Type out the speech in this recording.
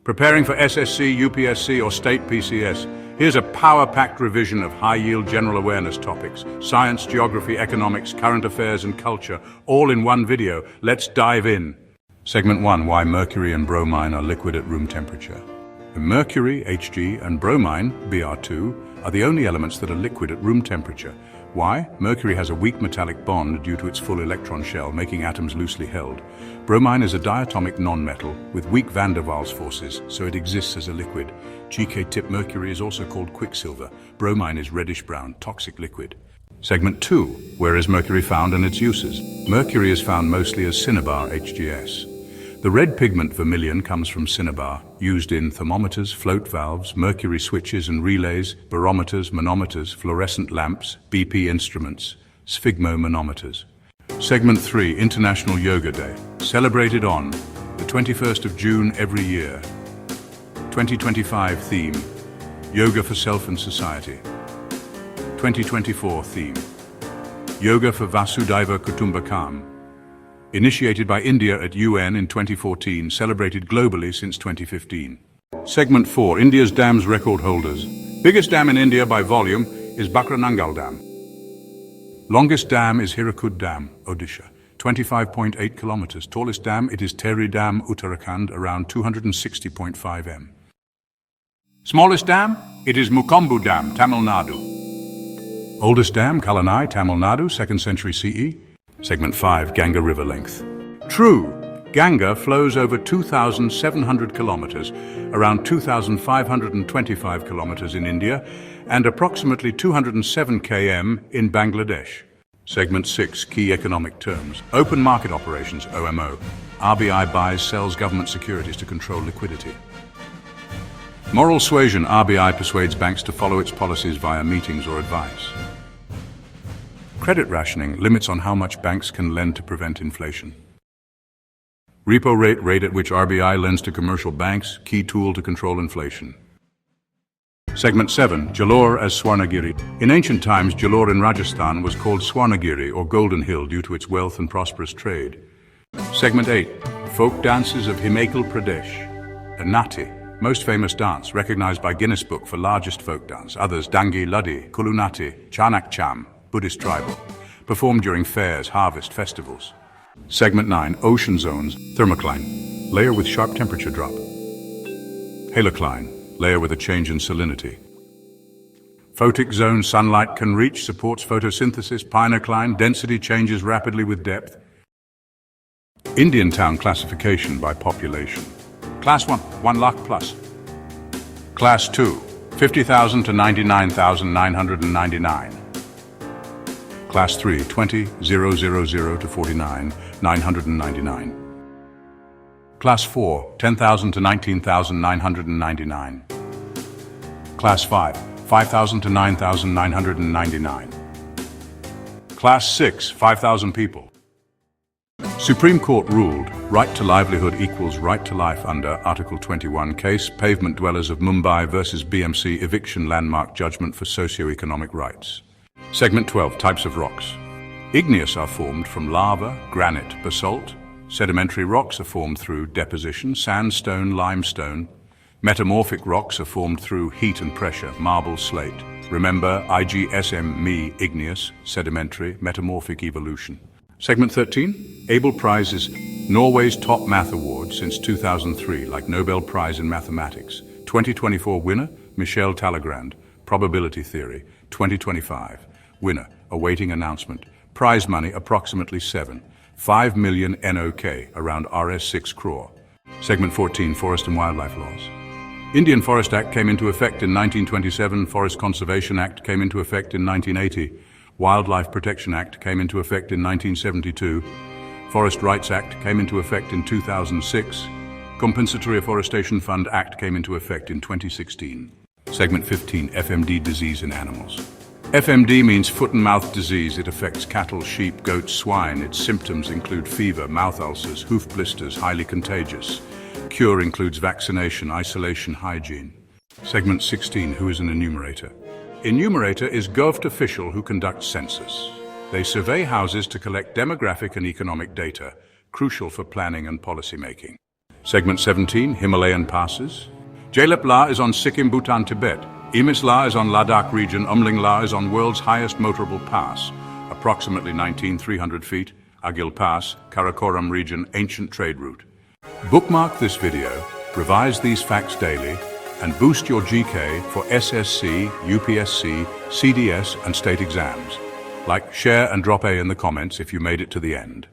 Preparing for SSC, UPPSC or State PCS, here's a power-packed revision of high-yield general awareness topics. Science, geography, economics, current affairs and culture, all in one video. Let's dive in. Segment 1, why mercury and bromine are liquid at room temperature. Mercury, Hg, and bromine, Br2, are the only elements that are liquid at room temperature. Why? Mercury has a weak metallic bond due to its full electron shell, making atoms loosely held. Bromine is a diatomic nonmetal with weak van der Waals forces, so it exists as a liquid. GK-tip mercury is also called quicksilver. Bromine is reddish-brown, toxic liquid. Segment 2. Where is mercury found and its uses? Mercury is found mostly as cinnabar, HGS. The red pigment vermilion comes from cinnabar, used in thermometers, float valves, mercury switches and relays, barometers, manometers, fluorescent lamps, BP instruments, sphygmomanometers. Segment 3, International Yoga Day, celebrated on the 21st of June every year. 2025 theme, Yoga for Self and Society. 2024 theme, Yoga for Vasudhaiva Kutumbakam. Initiated by India at UN in 2014, celebrated globally since 2015. Segment 4, India's dams record holders. Biggest dam in India by volume is Bakranangal Dam. Longest dam is Hirakud Dam, Odisha, 25.8 kilometers. Tallest dam, it is Tehri Dam, Uttarakhand, around 260.5 m. Smallest dam, it is Mukombu Dam, Tamil Nadu. Oldest dam, Kalanai, Tamil Nadu, 2nd century CE. Segment 5, Ganga River length. True, Ganga flows over 2,700 kilometers, around 2,525 kilometers in India, and approximately 207 km in Bangladesh. Segment 6, key economic terms. Open market operations, OMO. RBI buys, sells government securities to control liquidity. Moral suasion, RBI persuades banks to follow its policies via meetings or advice. Credit rationing, limits on how much banks can lend to prevent inflation. Repo rate, rate at which RBI lends to commercial banks, key tool to control inflation. Segment 7, Jalore as Swarnagiri. In ancient times, Jalore in Rajasthan was called Swarnagiri or Golden Hill due to its wealth and prosperous trade. Segment 8, folk dances of Himachal Pradesh. Nati, most famous dance, recognized by Guinness Book for largest folk dance. Others, Dangi, Luddi, Kulunati, Chanak Cham, Buddhist tribal, performed during fairs, harvest, festivals. Segment 9, ocean zones, Thermocline, layer with sharp temperature drop. Halocline, layer with a change in salinity. Photic zone, sunlight can reach, supports photosynthesis. Pynocline, density changes rapidly with depth. Indian town classification by population. Class 1, 1 lakh plus. Class 2, 50,000 to 99,999. Class 3, 20,000 to 49,999. Class 4, 10,000 to 19,999. Class 5, 5,000 to 9,999. Class 6, 5,000 people. Supreme Court ruled, right to livelihood equals right to life under Article 21 case, pavement dwellers of Mumbai versus BMC eviction landmark judgment for socio-economic rights. Segment 12, types of rocks. Igneous are formed from lava, granite, basalt. Sedimentary rocks are formed through deposition, sandstone, limestone. Metamorphic rocks are formed through heat and pressure, marble, slate. Remember, IGSM-Me, igneous, sedimentary, metamorphic evolution. Segment 13, Abel Prize is Norway's top math award since 2003, like Nobel Prize in Mathematics. 2024 winner, Michel Talleyrand, probability theory. 2025 winner, awaiting announcement. Prize money approximately 5 million NOK, around Rs 6 crore. Segment 14, Forest and Wildlife Laws. Indian Forest Act came into effect in 1927, Forest Conservation Act came into effect in 1980, Wildlife Protection Act came into effect in 1972, Forest Rights Act came into effect in 2006, Compensatory Afforestation Fund Act came into effect in 2016. Segment 15, FMD disease in animals. FMD means foot and mouth disease. It affects cattle, sheep, goats, swine. Its symptoms include fever, mouth ulcers, hoof blisters, highly contagious. Cure includes vaccination, isolation, hygiene. Segment 16, who is an enumerator? Enumerator is government official who conducts census. They survey houses to collect demographic and economic data, crucial for planning and policy making. Segment 17, Himalayan passes. Jalep La is on Sikkim, Bhutan, Tibet. Imis La is on Ladakh region. Umling La is on world's highest motorable pass, approximately 19,300 feet. Aghil Pass, Karakoram region, ancient trade route. Bookmark this video, revise these facts daily, and boost your GK for SSC, UPPSC, CDS, and state exams. Like, share, and drop A in the comments if you made it to the end.